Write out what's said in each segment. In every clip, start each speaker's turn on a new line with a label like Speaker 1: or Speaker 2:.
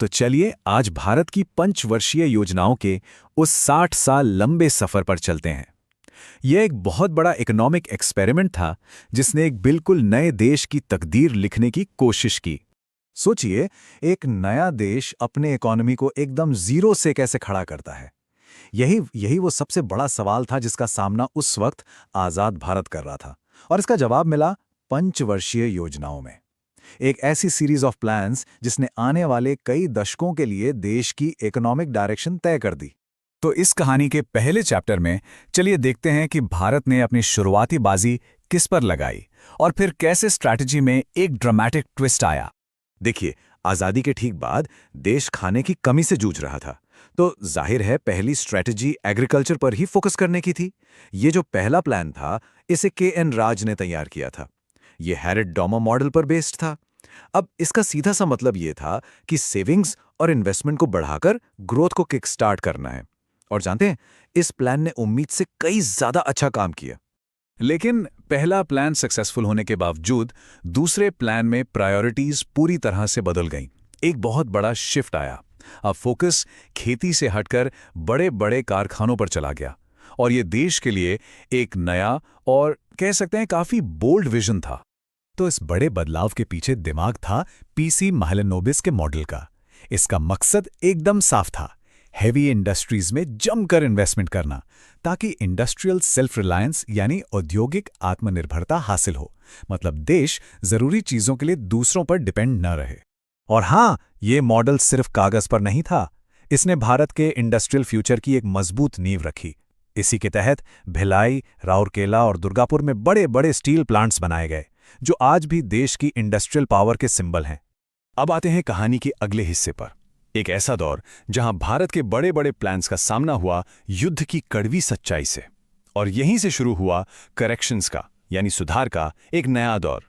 Speaker 1: तो चलिए आज भारत की पंचवर्षीय योजनाओं के उस 60 साल लंबे सफर पर चलते हैं। यह एक बहुत बड़ा इकोनॉमिक एक्सपेरिमेंट था जिसने एक बिल्कुल नए देश की तकदीर लिखने की कोशिश की। सोचिए, एक नया देश अपने इकोनॉमी को एकदम जीरो से कैसे खड़ा करता है। यही यही वो सबसे बड़ा सवाल था जिसका सामना उस वक्त आज़ाद भारत कर रहा था, और इसका जवाब मिला पंचवर्षीय योजनाओं में। एक ऐसी सीरीज ऑफ प्लान्स जिसने आने वाले कई दशकों के लिए देश की इकोनॉमिक डायरेक्शन तय कर दी। तो इस कहानी के पहले चैप्टर में चलिए देखते हैं कि भारत ने अपनी शुरुआती बाजी किस पर लगाई और फिर कैसे स्ट्रैटेजी में एक ड्रामेटिक ट्विस्ट आया। देखिए, आज़ादी के ठीक बाद देश खाने की कमी से जूझ रहा था, तो जाहिर है पहली स्ट्रैटेजी एग्रीकल्चर पर ही फोकस करने की थी। ये जो पहला प्लान था, इसे के.एन. राज ने तैयार किया था। ये हैरिट डॉमर मॉडल पर बेस्ड था। अब इसका सीधा सा मतलब ये था कि सेविंग्स और इन्वेस्टमेंट को बढ़ाकर ग्रोथ को किक स्टार्ट करना है। और जानते हैं, इस प्लान ने उम्मीद से कई ज्यादा अच्छा काम किया। लेकिन पहला प्लान सक्सेसफुल होने के बावजूद दूसरे प्लान में प्रायोरिटीज पूरी तरह से बदल गईं। एक बहुत बड़ा शिफ्ट आया। अब फोकस खेती से हटकर बड़े बड़े कारखानों पर चला गया, और ये देश के लिए एक नया और कह सकते हैं काफी बोल्ड विजन था। तो इस बड़े बदलाव के पीछे दिमाग था पीसी महालनोबिस के मॉडल का। इसका मकसद एकदम साफ था, हेवी इंडस्ट्रीज में जमकर इन्वेस्टमेंट करना, ताकि इंडस्ट्रियल सेल्फ रिलायंस यानी औद्योगिक आत्मनिर्भरता हासिल हो। मतलब देश जरूरी चीजों के लिए दूसरों पर डिपेंड न रहे। और हाँ, ये मॉडल सिर्फ कागज पर नहीं था, इसने भारत के इंडस्ट्रियल फ्यूचर की एक मजबूत नींव रखी। इसी के तहत भिलाई, राउरकेला और दुर्गापुर में बड़े बड़े स्टील प्लांट्स बनाए गए, जो आज भी देश की इंडस्ट्रियल पावर के सिंबल हैं। अब आते हैं कहानी के अगले हिस्से पर। एक ऐसा दौर जहां भारत के बड़े बड़े प्लान्स का सामना हुआ युद्ध की कड़वी सच्चाई से, और यहीं से शुरू हुआ करेक्शंस का यानी सुधार का एक नया दौर।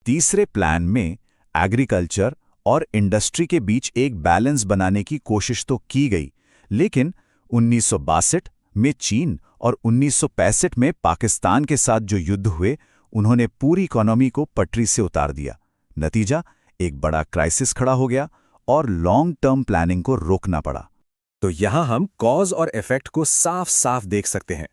Speaker 1: तीसरे प्लान में एग्रीकल्चर और इंडस्ट्री के बीच एक बैलेंस बनाने की कोशिश तो की गई, लेकिन 1962 में चीन और 1965 में पाकिस्तान के साथ जो युद्ध हुए, उन्होंने पूरी इकोनॉमी को पटरी से उतार दिया। नतीजा, एक बड़ा क्राइसिस खड़ा हो गया और लॉन्ग टर्म प्लानिंग को रोकना पड़ा। तो यहां हम कॉज और इफेक्ट को साफ साफ देख सकते हैं।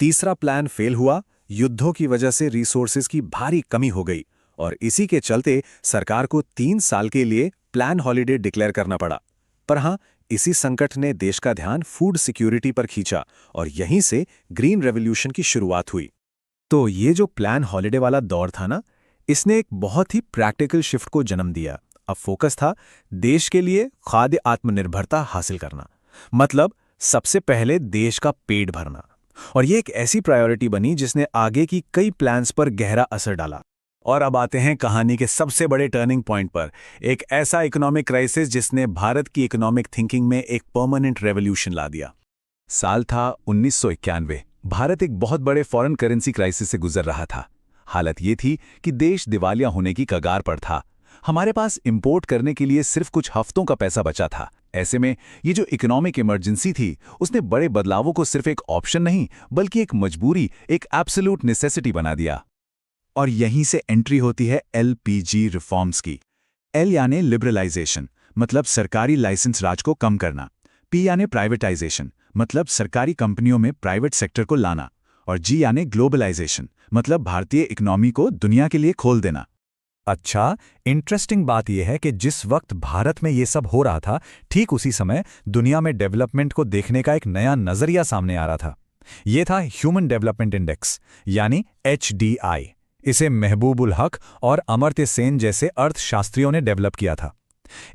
Speaker 1: तीसरा प्लान फेल हुआ, युद्धों की वजह से रिसोर्सेज की भारी कमी हो गई, और इसी के चलते सरकार को 3 साल के लिए प्लान हॉलिडे डिक्लेयर करना पड़ा। पर हां, इसी संकट ने देश का ध्यान फूड सिक्योरिटी पर खींचा, और यहीं से ग्रीन रेवोल्यूशन की शुरुआत हुई। तो ये जो प्लान हॉलिडे वाला दौर था ना, इसने एक बहुत ही प्रैक्टिकल शिफ्ट को जन्म दिया। अब फोकस था देश के लिए खाद्य आत्मनिर्भरता हासिल करना, मतलब सबसे पहले देश का पेट भरना। और ये एक ऐसी प्रायोरिटी बनी जिसने आगे की कई प्लान्स पर गहरा असर डाला। और अब आते हैं कहानी के सबसे बड़े टर्निंग पॉइंट पर, एक ऐसा इकोनॉमिक क्राइसिस जिसने भारत की इकोनॉमिक थिंकिंग में एक परमानेंट रेवोल्यूशन ला दिया। साल था 1991। भारत एक बहुत बड़े फॉरेन करेंसी क्राइसिस से गुजर रहा था। हालत ये थी कि देश दिवालिया होने की कगार पर था। हमारे पास इंपोर्ट करने के लिए सिर्फ कुछ हफ्तों का पैसा बचा था। ऐसे में ये जो इकोनॉमिक इमरजेंसी थी, उसने बड़े बदलावों को सिर्फ एक ऑप्शन नहीं बल्कि एक मजबूरी, एक एब्सोल्यूट नेसेसिटी बना दिया। और यहीं से एंट्री होती है एलपीजी रिफॉर्म्स की। एल यानी लिबरलाइजेशन, मतलब सरकारी लाइसेंस राज को कम करना। पी यानी प्राइवेटाइजेशन, मतलब सरकारी कंपनियों में प्राइवेट सेक्टर को लाना। और जी यानी ग्लोबलाइजेशन, मतलब भारतीय इकोनॉमी को दुनिया के लिए खोल देना। अच्छा, इंटरेस्टिंग बात यह है कि जिस वक्त भारत में ये सब हो रहा था, ठीक उसी समय दुनिया में डेवलपमेंट को देखने का एक नया नजरिया सामने आ रहा था। ये था ह्यूमन डेवलपमेंट इंडेक्स यानी HDI। इसे महबूबुल हक और अमर्त्य सेन जैसे अर्थशास्त्रियों ने डेवलप किया था।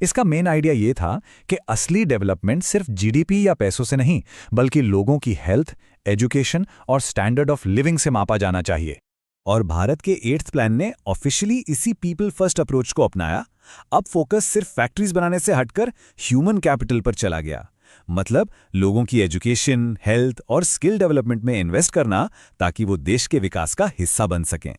Speaker 1: इसका मेन आइडिया ये था कि असली डेवलपमेंट सिर्फ जीडीपी या पैसों से नहीं, बल्कि लोगों की हेल्थ, एजुकेशन और स्टैंडर्ड ऑफ लिविंग से मापा जाना चाहिए। और भारत के 8th प्लान ने ऑफिशियली इसी पीपल फर्स्ट अप्रोच को अपनाया। अब फोकस सिर्फ फैक्ट्रीज बनाने से हटकर ह्यूमन कैपिटल पर चला गया, मतलब लोगों की एजुकेशन, हेल्थ और स्किल डेवलपमेंट में इन्वेस्ट करना, ताकि वो देश के विकास का हिस्सा बन सकें।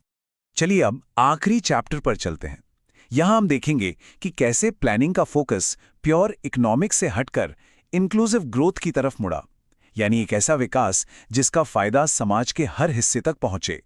Speaker 1: चलिए अब आखिरी चैप्टर पर चलते हैं। यहां हम देखेंगे कि कैसे प्लानिंग का फोकस प्योर इकोनॉमिक्स से हटकर इंक्लूसिव ग्रोथ की तरफ मुड़ा, यानी एक ऐसा विकास जिसका फायदा समाज के हर हिस्से तक पहुंचे।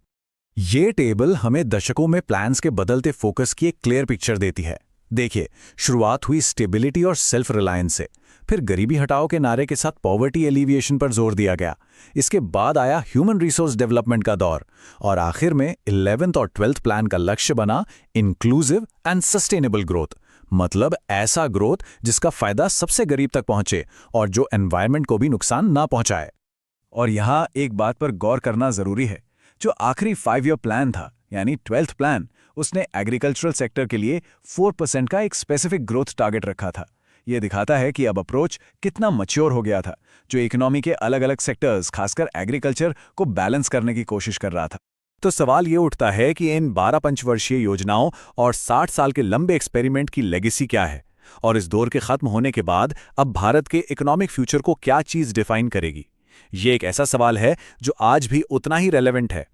Speaker 1: ये टेबल हमें दशकों में प्लान्स के बदलते फोकस की एक क्लियर पिक्चर देती है। देखिए, शुरुआत हुई स्टेबिलिटी और सेल्फ रिलायंस से, फिर गरीबी हटाओ के नारे के साथ पॉवर्टी एलिविएशन पर जोर दिया गया। इसके बाद आया ह्यूमन रिसोर्स डेवलपमेंट का दौर, और आखिर में 11th और 12th प्लान का लक्ष्य बना इंक्लूसिव एंड सस्टेनेबल ग्रोथ, मतलब ऐसा ग्रोथ जिसका फायदा सबसे गरीब तक पहुंचे और जो एनवायरनमेंट को भी नुकसान ना पहुंचाए। और यहाँ एक बात पर गौर करना जरूरी है, जो आखिरी 5 ईयर प्लान था यानी 12th प्लान, उसने एग्रीकल्चरल सेक्टर के लिए 4% का एक स्पेसिफिक ग्रोथ टारगेट रखा था। यह दिखाता है कि अब अप्रोच कितना मैच्योर हो गया था, जो इकोनॉमी के अलग अलग सेक्टर्स खासकर एग्रीकल्चर को बैलेंस करने की कोशिश कर रहा था। तो सवाल ये उठता है कि इन 12 पंचवर्षीय योजनाओं और 60 साल के लंबे एक्सपेरिमेंट की लेगेसी क्या है, और इस दौर के खत्म होने के बाद अब भारत के इकोनॉमिक फ्यूचर को क्या चीज डिफाइन करेगी। ये एक ऐसा सवाल है जो आज भी उतना ही रेलेवेंट है।